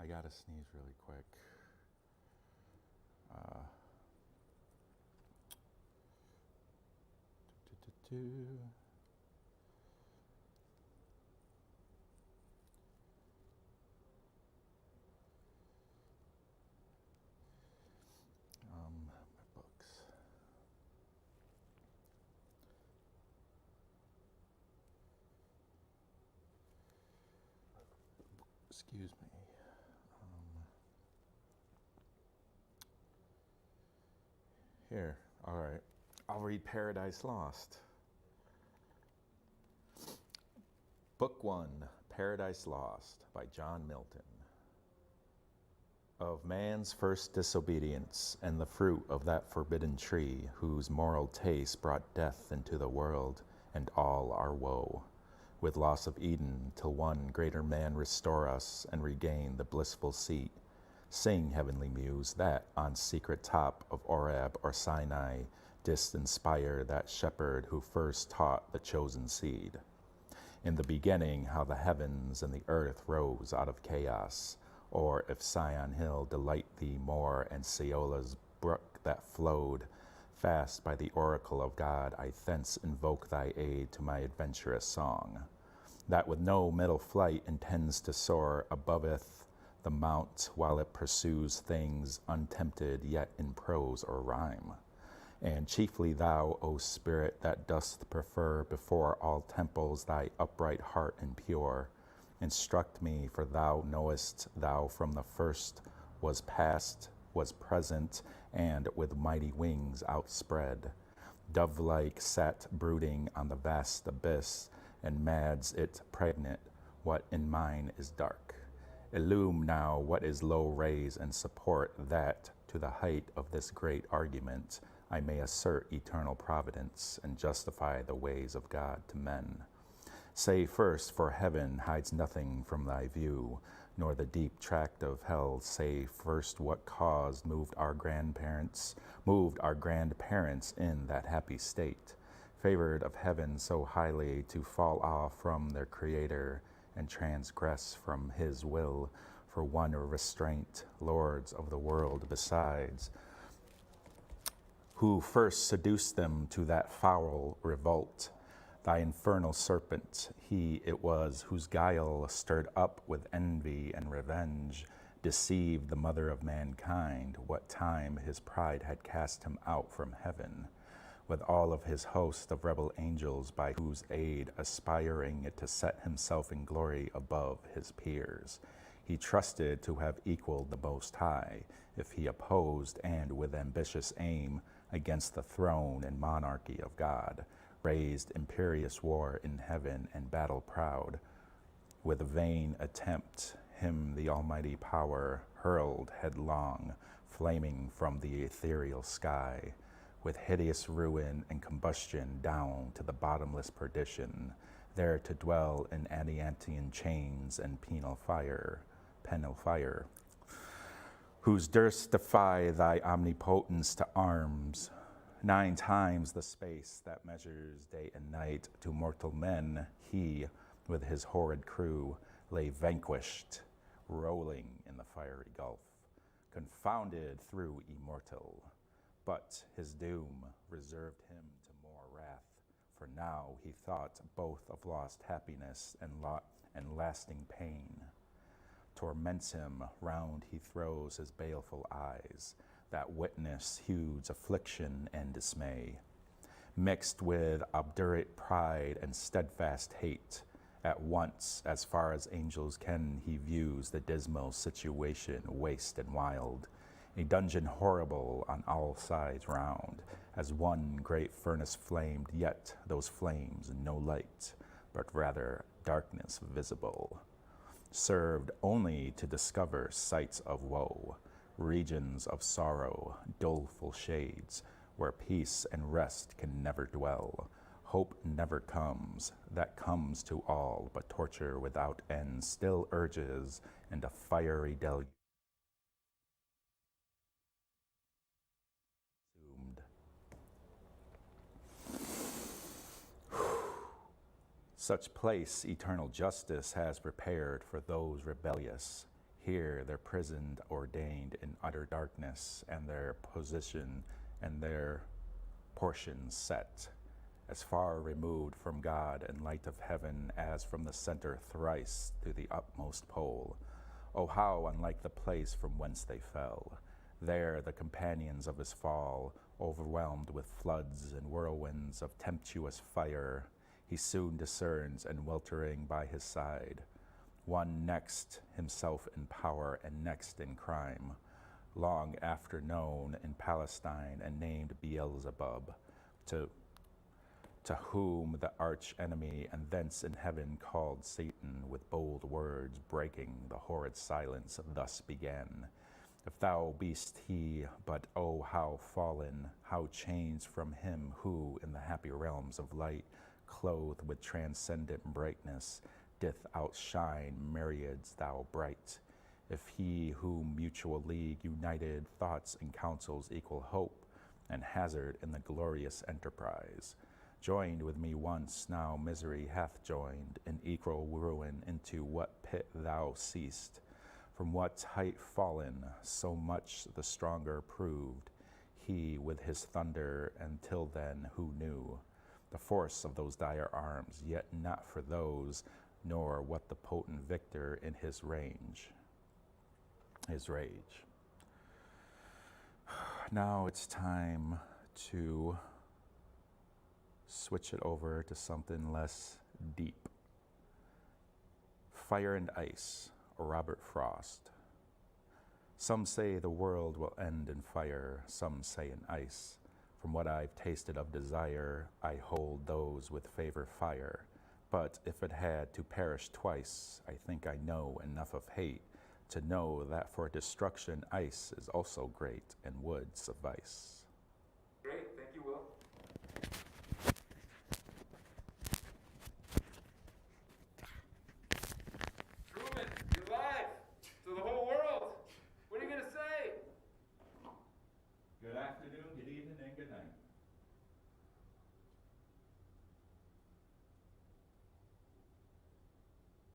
I gotta sneeze really quick. Uh, do, do, do, do. My books. Excuse me. Here, all right. I'll read Paradise Lost. Book 1, Paradise Lost by John Milton. Of man's first disobedience and the fruit of that forbidden tree, whose moral taste brought death into the world and all our woe, with loss of Eden, till one greater man restore us and regain the blissful seat. Sing, heavenly muse, that on secret top of Oreb or Sinai didst inspire that shepherd who first taught the chosen seed. In the beginning, how the heavens and the earth rose out of chaos, or if Sion Hill delight thee more, and Seola's brook that flowed fast by the oracle of God, I thence invoke thy aid to my adventurous song, that with no middle flight intends to soar aboveth the mount while it pursues things untempted yet in prose or rhyme. And chiefly thou, O Spirit, that dost prefer before all temples thy upright heart and pure, instruct me, for thou knowest thou from the first was past, was present, and with mighty wings outspread, dove-like sat brooding on the vast abyss, and mads it pregnant what in mine is dark. Illume now what is low raise and support, that to the height of this great argument I may assert eternal providence and justify the ways of God to men. Say first, for heaven hides nothing from thy view, nor the deep tract of hell. Say first what cause moved our grandparents in that happy state, favored of heaven so highly, to fall off from their Creator and transgress from his will for one restraint, lords of the world besides, who first seduced them to that foul revolt. Thy infernal serpent, he it was whose guile, stirred up with envy and revenge, deceived the mother of mankind, what time his pride had cast him out from heaven, with all of his host of rebel angels, by whose aid, aspiring to set himself in glory above his peers, he trusted to have equaled the Most High, if he opposed, and with ambitious aim, against the throne and monarchy of God, raised imperious war in heaven and battle proud. With a vain attempt, him the almighty power hurled headlong, flaming from the ethereal sky, with hideous ruin and combustion down to the bottomless perdition, there to dwell in Adiantian chains and penal fire, whose durst defy thy omnipotence to arms. 9 times the space that measures day and night to mortal men, he, with his horrid crew, lay vanquished, rolling in the fiery gulf, confounded through immortal. But his doom reserved him to more wrath, for now he thought both of lost happiness and lasting pain. Torments him, round he throws his baleful eyes, that witness huge affliction and dismay, mixed with obdurate pride and steadfast hate. At once, as far as angels can, he views the dismal situation, waste and wild, a dungeon horrible on all sides round, as one great furnace flamed, yet those flames no light, but rather darkness visible, served only to discover sights of woe, regions of sorrow, doleful shades, where peace and rest can never dwell. Hope never comes, that comes to all, but torture without end still urges, and a fiery deluge consumed. Such place eternal justice has prepared for those rebellious. Here their prison ordained in utter darkness, and their position and their portions set, as far removed from God and light of heaven as from the center thrice to the utmost pole. Oh, how unlike the place from whence they fell! There the companions of his fall, overwhelmed with floods and whirlwinds of tempestuous fire, he soon discerns, and weltering by his side, one next himself in power and next in crime, long after known in Palestine and named Beelzebub, to whom the arch enemy and thence in heaven called Satan, with bold words breaking the horrid silence, thus began: If thou be'st he, but oh how fallen, how changed from him who in the happy realms of light, clothed with transcendent brightness, dith outshine myriads thou bright. If he whom mutual league united thoughts and counsels equal hope and hazard in the glorious enterprise, joined with me once, now misery hath joined in equal ruin, into what pit thou seest, from what height fallen, so much the stronger proved he with his thunder, and till then who knew the force of those dire arms, yet not for those, nor what the potent victor in his rage. Now it's time to switch it over to something less deep. Fire and Ice, Robert Frost. Some say the world will end in fire, some say in ice. From what I've tasted of desire, I hold those with favor fire. But if it had to perish twice, I think I know enough of hate to know that for destruction ice is also great and would suffice.